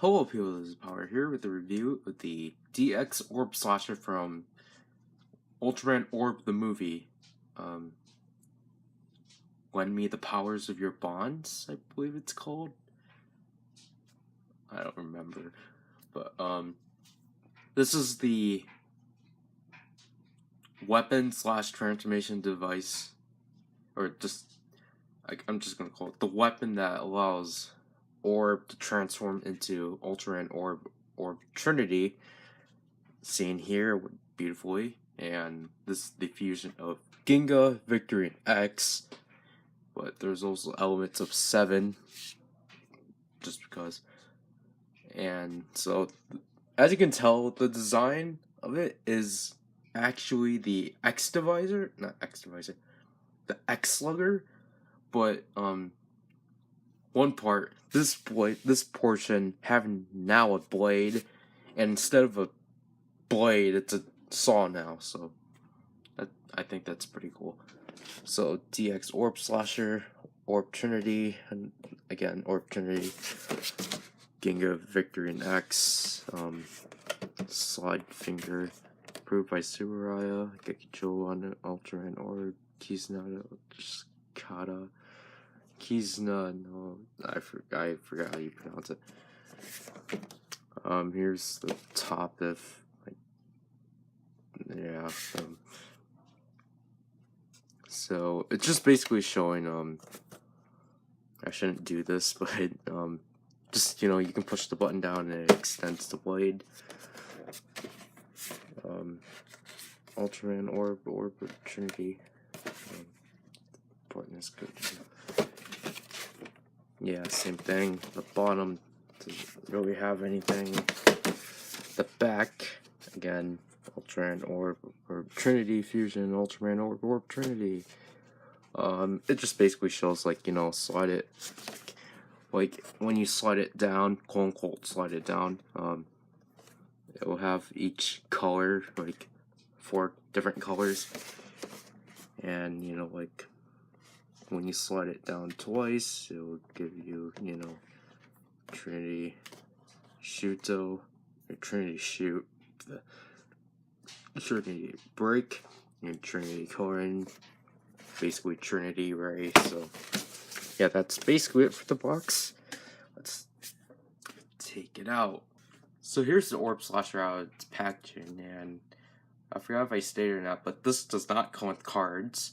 Hello people, this is Power here with a review of the DX Orb Slasher from Ultraman Orb the movie. Lend Me the Powers of Your Bonds, I believe it's called. I don't remember. But this is the weapon / transformation device, or just I'm just gonna call it the weapon that allows Orb to transform into Ultraman Orb Trinity, seen here beautifully, and this is the fusion of Ginga, Victory, and X, but there's also elements of 7, just because. And so, as you can tell, the design of it is actually the the X Slugger, but one part, this portion having now a blade, and instead of a blade, it's a saw now. So I think that's pretty cool. So DX Orb Slasher, Orb Trinity, and again Orb Trinity, Ginga, Victory, and X, Slide Finger, approved by Subaraya, Gekicho on Ultraman Orb, Kizuna, Kata. Kizna, no, I forgot how you pronounce it. Here's the top if, yeah, so it's just basically showing, I shouldn't do this, but, just, you can push the button down and it extends the blade. Ultraman Orb Trinity, button is good. Yeah, same thing. The bottom doesn't really have anything. The back, again, Ultraman Orb Trinity Fusion, Ultraman Orb Trinity. It just basically shows, slide it, like when you slide it down, quote unquote, slide it down. It will have each color, like 4 different colors, and when you slide it down twice, it will give you, Trinity Shuto, or Trinity Shoot, the Trinity Break, and Trinity Corin, basically Trinity Ray. So, yeah, that's basically it for the box. Let's take it out. So here's the Orb Slasher out of its packaging, and I forgot if I stated or not, but this does not come with cards,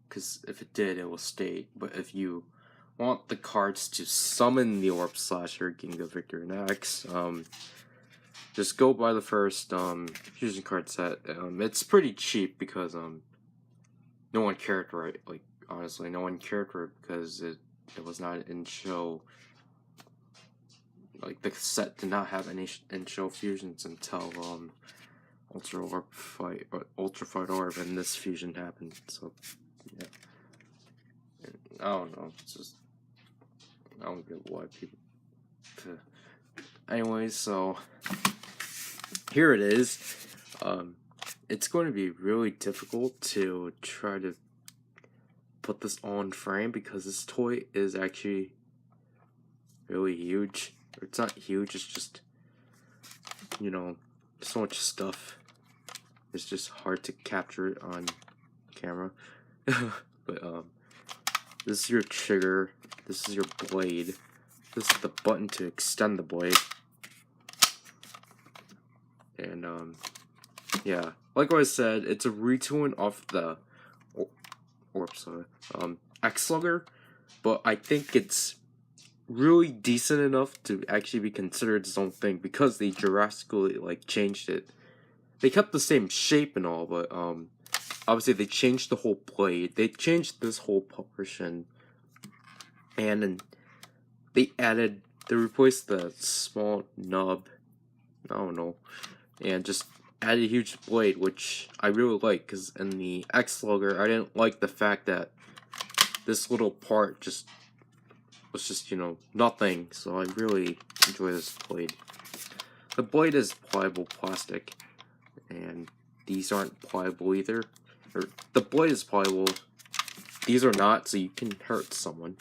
because if it did, it will state. But if you want the cards to summon the Orb Slasher, Ginga, Victor, and X, just go buy the first fusion card set. It's pretty cheap because no one cared for it. Like, honestly, no one cared for it because it was not in show. Like, the set did not have any in show fusions until Ultra Fight Orb, and this fusion happened. So yeah, I don't know. It's just, I don't get why people. Anyways, so here it is. It's going to be really difficult to try to put this on frame because this toy is actually really huge. Or it's not huge, it's just, so much stuff. It's just hard to capture it on camera. But this is your trigger, this is your blade, this is the button to extend the blade, and yeah, like what I said, it's a retooling of the X Slugger, but I think it's really decent enough to actually be considered its own thing because they drastically changed it. They kept the same shape and all, but obviously they changed the whole blade. They changed this whole portion, and then they replaced the small nub, I don't know, and just added a huge blade, which I really like, because in the X Slugger, I didn't like the fact that this little part was just, nothing, so I really enjoy this blade. The blade is pliable plastic, and these aren't pliable either. Or, the blade is pliable, these are not, so you can hurt someone.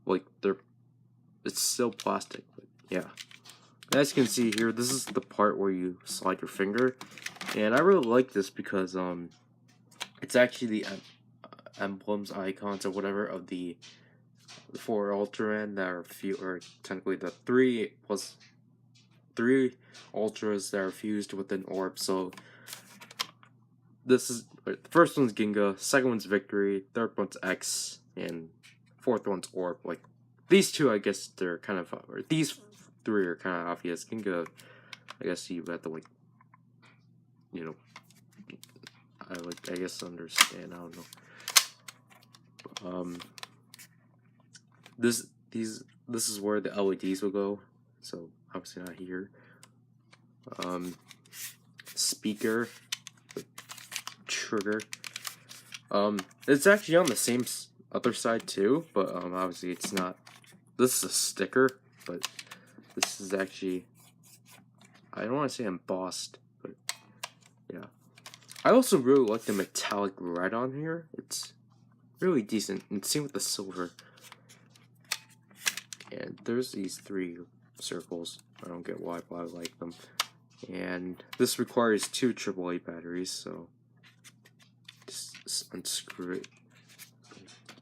Like, it's still plastic, but yeah. As you can see here, this is the part where you slide your finger, and I really like this because it's actually the emblems, icons, or whatever of the 4 Ultraman that are or technically the 3 plus 3 Ultras that are fused with an orb. So this is the first one's Ginga, second one's Victory, third one's X, and fourth one's Orb. Like these two, I guess they're kind of, or these 3 are kind of obvious. Ginga, I guess you have to like, you know, I guess understand. I don't know. This is where the LEDs will go. So obviously not here. Speaker, trigger. It's actually on the same other side too, but obviously it's not. This is a sticker, but this is actually, I don't want to say embossed, but yeah. I also really like the metallic red on here. It's really decent, and same with the silver. And there's these 3 circles. I don't get why, but I like them. And this requires 2 AAA batteries, so just unscrew it.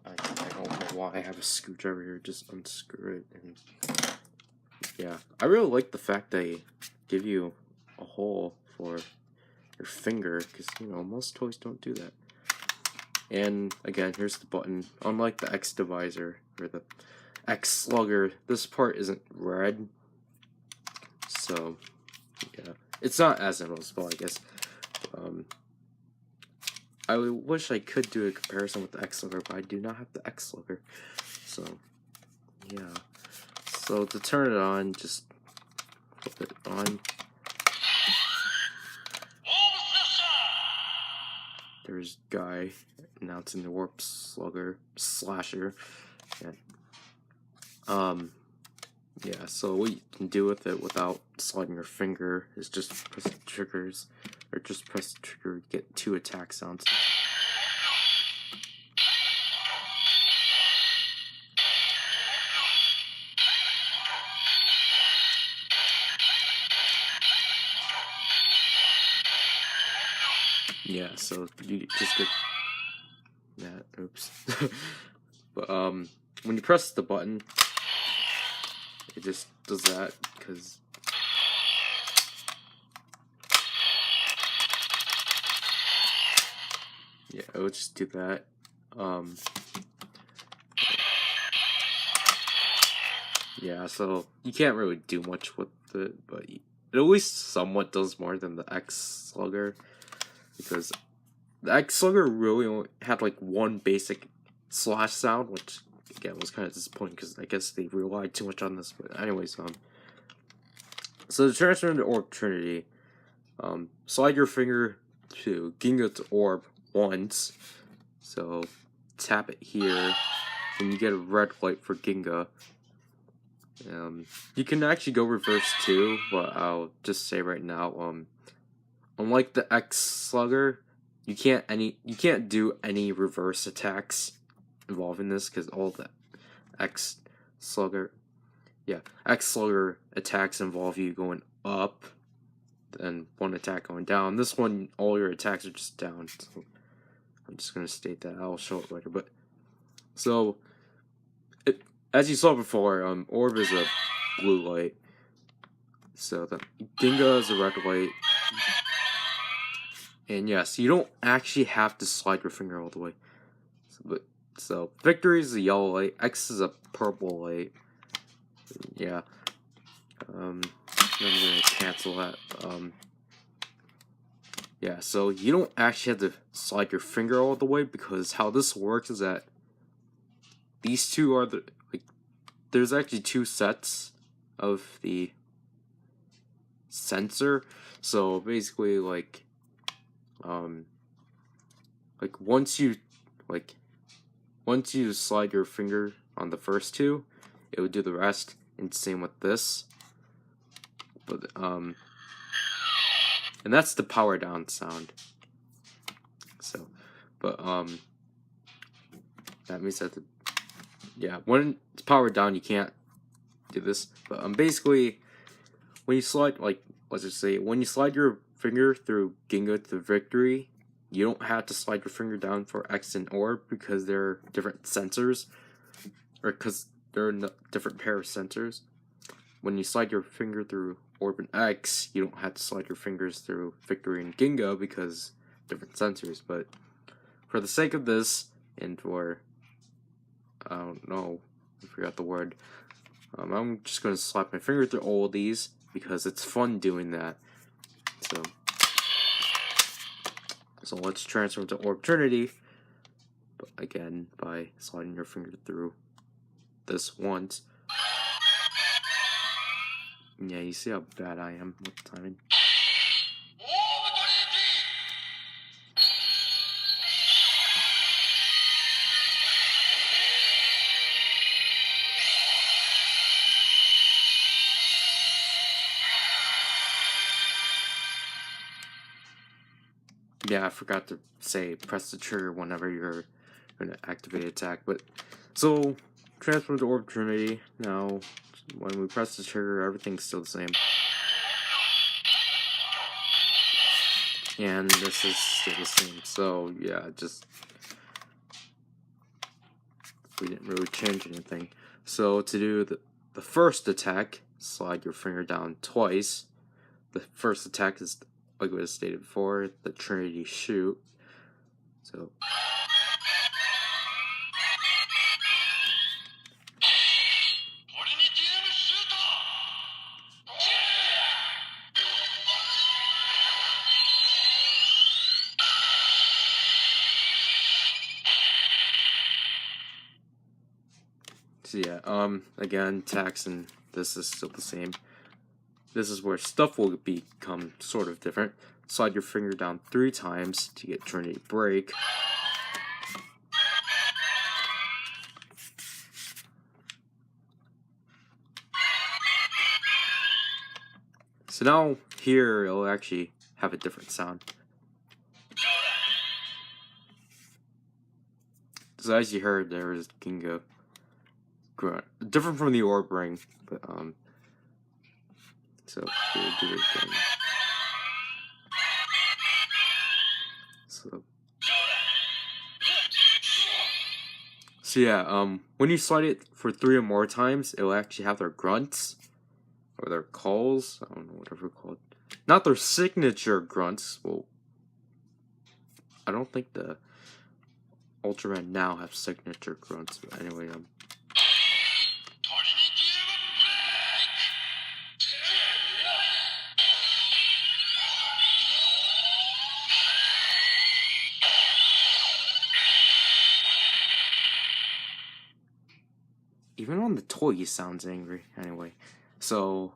I don't know why I have a screwdriver here. Just unscrew it, and yeah, I really like the fact they give you a hole for your finger, because you know most toys don't do that. And again, here's the button. Unlike the X divisor or the X slugger, this part isn't red, so yeah, it's not as noticeable, I guess. I wish I could do a comparison with the X slugger, but I do not have the X slugger, so yeah. So to turn it on, just flip it on. There's Guy announcing the Warp Slugger Slasher. Yeah, so what you can do with it without sliding your finger is just press the triggers, or just press the trigger to get 2 attack sounds. Yeah, so you just get that. Oops. But when you press the button, it just does that, because yeah, it would just do that. Yeah, so you can't really do much with it, but it at least somewhat does more than the X Slugger, because the X Slugger really only had like 1 basic slash sound, which again was kind of disappointing because I guess they relied too much on this. But anyways, so to transfer into Orb Trinity, slide your finger to Ginga to Orb once. So tap it here, and you get a red light for Ginga. You can actually go reverse too, but I'll just say right now, unlike the X Slugger, you can't do any reverse attacks involving this, because all the X Slugger attacks involve you going up, then 1 attack going down. This one, all your attacks are just down. So I'm just gonna state that. I'll show it later. But so, as you saw before, Orb is a blue light. So the Ginga is a red light. And yes, you don't actually have to slide your finger all the way. So Victory is a yellow light. X is a purple light. Yeah. I'm gonna cancel that. Yeah, so you don't actually have to slide your finger all the way, because how this works is that these 2 are there's actually 2 sets of the sensor. So basically, once you slide your finger on the first 2, it would do the rest, and same with this. But and that's the power down sound. So, but that means that when it's powered down, you can't do this, but basically, when you slide, like, let's just say, when you slide your finger through Ginga to victory, you don't have to slide your finger down for X and orb because they're different sensors, or because they're different pair of sensors. When you slide your finger through orb and X, you don't have to slide your fingers through victory and Ginga because different sensors. But for the sake of this, and for, I don't know, I forgot the word, I'm just going to slap my finger through all of these because it's fun doing that. So let's transfer to Orb Trinity, but again, by sliding your finger through this once. Yeah, you see how bad I am with timing. Yeah, I forgot to say press the trigger whenever you're going to activate attack. But so transfer to Orb Trinity. Now, when we press the trigger, everything's still the same. And this is still the same. So yeah, just we didn't really change anything. So to do the first attack, slide your finger down twice. The first attack is, like I stated before, the Trinity Shoot. So yeah, again, attacks, and this is still the same. This is where stuff will become sort of different. Slide your finger down 3 times to get Trinity Break. So now here it'll actually have a different sound. So as you heard, there is Ginga grunt, different from the Orb Ring, but so we'll do it again. So yeah, when you slide it for 3 or more times, it will actually have their grunts, or their calls, I don't know, whatever they're called. Not their signature grunts. Well, I don't think the Ultraman now have signature grunts, but anyway, even on the toy he sounds angry. Anyway, so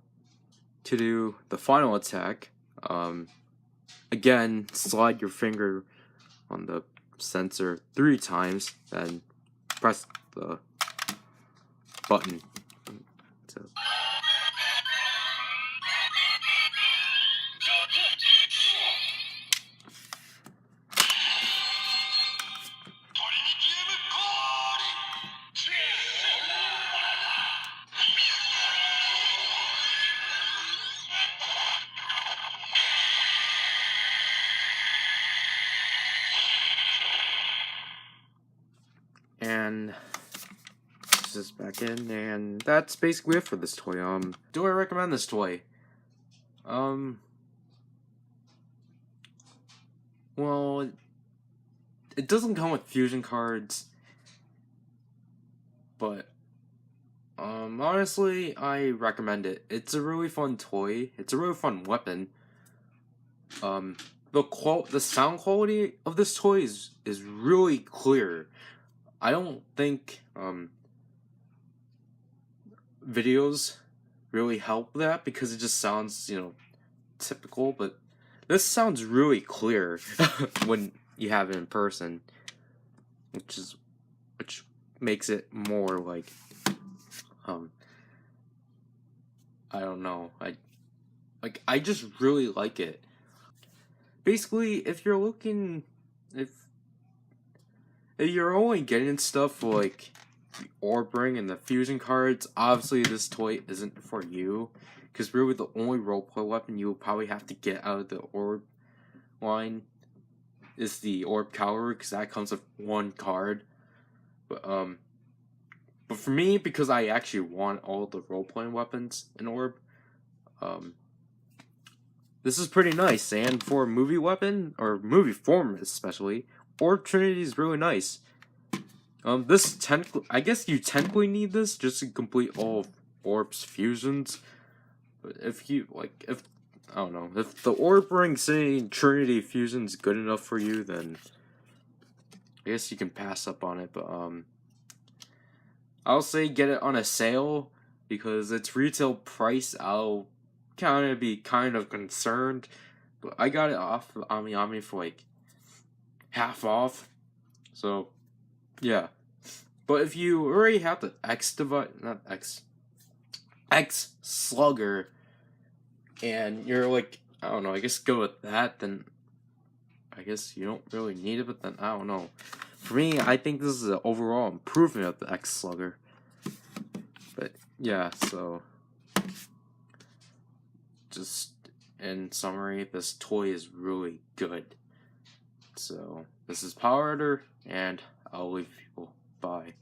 to do the final attack, again, slide your finger on the sensor 3 times, then press the button. So. And this is back in, and that's basically it for this toy. Do I recommend this toy? Well, it doesn't come with fusion cards, but honestly, I recommend it. It's a really fun toy. It's a really fun weapon. The sound quality of this toy is really clear. I don't think videos really help that because it just sounds, you know, typical, but this sounds really clear when you have it in person, which makes it more like I don't know, I just really like it. Basically, if you're looking, if you're only getting stuff like the orb ring and the fusion cards, obviously this toy isn't for you, because really the only roleplay weapon you will probably have to get out of the orb line is the orb cavalry, because that comes with one card. But for me, because I actually want all the role-playing weapons in orb, this is pretty nice. And for a movie weapon, or movie form especially, Orb Trinity is really nice. This technically, I guess you technically need this just to complete all of Orb's fusions. But if you, I don't know, if the Orb Ring saying Trinity fusion is good enough for you, then I guess you can pass up on it. But, I'll say get it on a sale, because its retail price, I'll be kind of concerned. But I got it off of Ami for like half off. So, yeah. But if you already have the X Slugger, and you're like, I don't know, I guess go with that, then I guess you don't really need it, but then I don't know. For me, I think this is an overall improvement of the X Slugger. But yeah, so just in summary, this toy is really good. So this is PowerRider, and I'll leave people. Bye.